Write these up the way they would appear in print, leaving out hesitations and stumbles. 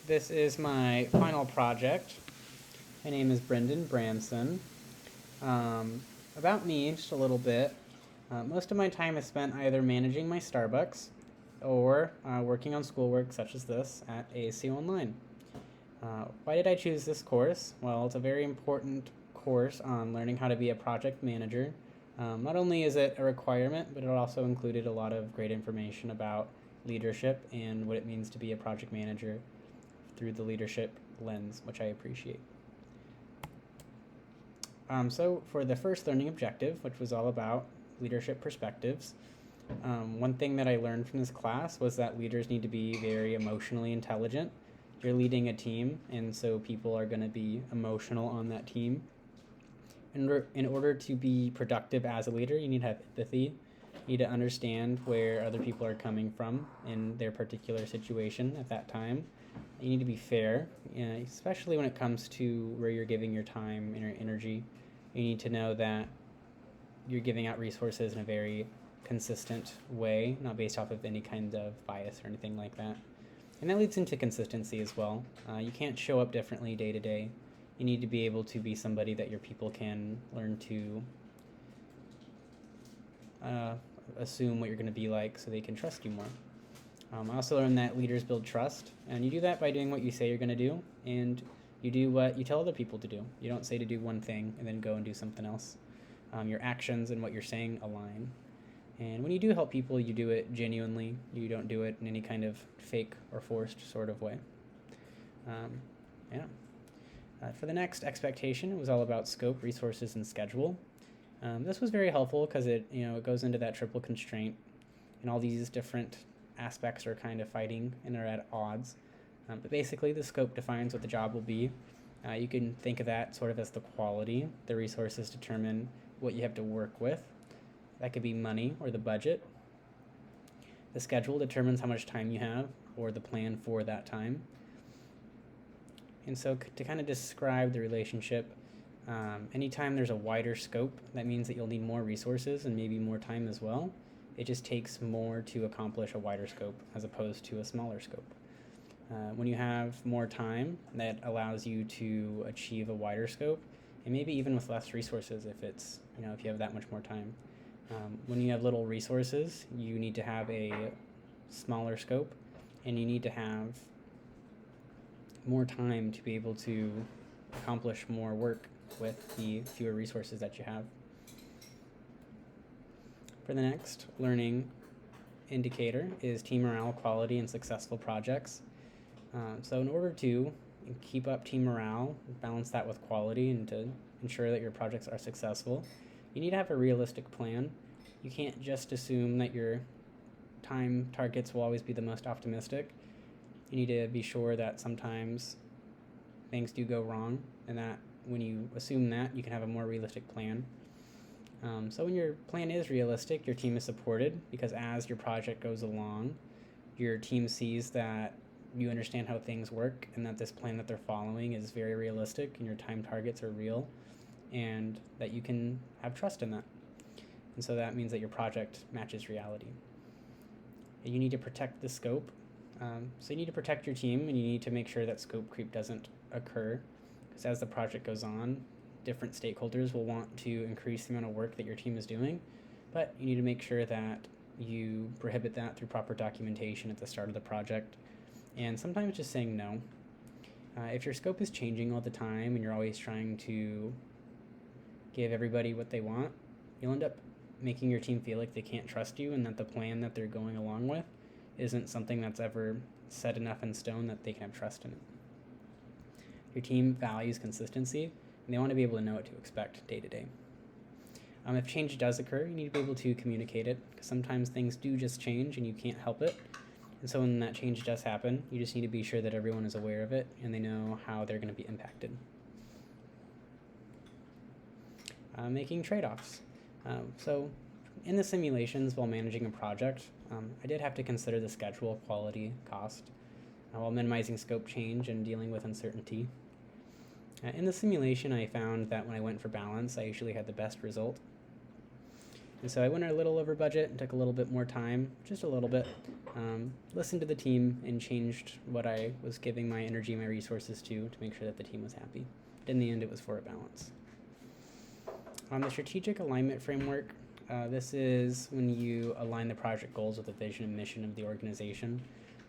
This is my final project. My name is Brendan Branson. About me, just a little bit. Most of my time is spent either managing my Starbucks or working on schoolwork such as this at ASU Online. Why did I choose this course? Well, it's a very important course on learning how to be a project manager. Not only is it a requirement, but it also included a lot of great information about leadership and what it means to be a project manager through the leadership lens, which I appreciate. So for the first learning objective, which was all about leadership perspectives, one thing that I learned from this class was that leaders need to be very emotionally intelligent. You're leading a team, and so people are going to be emotional on that team. In order to be productive as a leader, you need to have empathy. You need to understand where other people are coming from in their particular situation at that time. You need to be fair, especially when it comes to where you're giving your time and your energy. You need to know that you're giving out resources in a very consistent way, not based off of any kind of bias or anything like that. And that leads into consistency as well. You can't show up differently day to day. You need to be able to be somebody that your people can learn to assume what you're going to be like so they can trust you more. I also learned that leaders build trust, and you do that by doing what you say you're going to do, and you do what you tell other people to do. You don't say to do one thing and then go and do something else. Your actions and what you're saying align. And when you do help people, you do it genuinely. You don't do it in any kind of fake or forced sort of way. For the next expectation, it was all about scope, resources, and schedule. This was very helpful because it goes into that triple constraint, and all these different aspects are kind of fighting and are at odds. But basically, the scope defines what the job will be. You can think of that sort of as the quality. The resources determine what you have to work with. That could be money or the budget. The schedule determines how much time you have or the plan for that time. And so to kind of describe the relationship, anytime there's a wider scope, that means that you'll need more resources and maybe more time as well. It just takes more to accomplish a wider scope as opposed to a smaller scope. When you have more time, that allows you to achieve a wider scope, and maybe even with less resources if if you have that much more time. When you have little resources, you need to have a smaller scope, and you need to have more time to be able to accomplish more work with the fewer resources that you have. For the next learning indicator is team morale, quality, and successful projects. So in order to keep up team morale, balance that with quality, and to ensure that your projects are successful, you need to have a realistic plan. You can't just assume that your time targets will always be the most optimistic. You need to be sure that sometimes things do go wrong, and that when you assume that, you can have a more realistic plan. So when your plan is realistic, your team is supported, because as your project goes along, your team sees that you understand how things work and that this plan that they're following is very realistic and your time targets are real, and that you can have trust in that. And so that means that your project matches reality. And you need to protect the scope. So you need to protect your team, and you need to make sure that scope creep doesn't occur, because as the project goes on, different stakeholders will want to increase the amount of work that your team is doing, but you need to make sure that you prohibit that through proper documentation at the start of the project, and sometimes just saying no. If your scope is changing all the time and you're always trying to give everybody what they want, you'll end up making your team feel like they can't trust you and that the plan that they're going along with isn't something that's ever set enough in stone that they can have trust in it. Your team values consistency, and they want to be able to know what to expect day to day. If change does occur, you need to be able to communicate it, because sometimes things do just change and you can't help it. And so when that change does happen, you just need to be sure that everyone is aware of it and they know how they're going to be impacted. Making trade-offs. So in the simulations while managing a project, I did have to consider the schedule, quality, cost, while minimizing scope change and dealing with uncertainty. In the simulation, I found that when I went for balance, I usually had the best result. And so I went a little over budget and took a little bit more time, just a little bit, listened to the team and changed what I was giving my energy and my resources to make sure that the team was happy. But in the end, it was for a balance. On the strategic alignment framework, this is when you align the project goals with the vision and mission of the organization.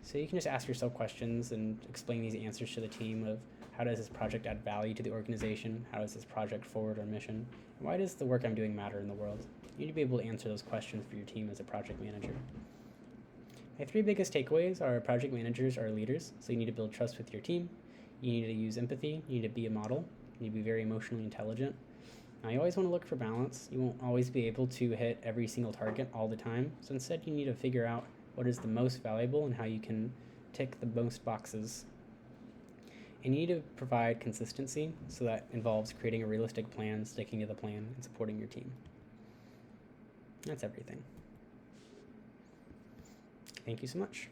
So you can just ask yourself questions and explain these answers to the team of how does this project add value to the organization? How does this project forward our mission? And why does the work I'm doing matter in the world? You need to be able to answer those questions for your team as a project manager. My 3 biggest takeaways are project managers are leaders, so you need to build trust with your team. You need to use empathy. You need to be a model. You need to be very emotionally intelligent. Now, you always want to look for balance. You won't always be able to hit every single target all the time. So instead, you need to figure out what is the most valuable and how you can tick the most boxes. And you need to provide consistency, so that involves creating a realistic plan, sticking to the plan, and supporting your team. That's everything. Thank you so much.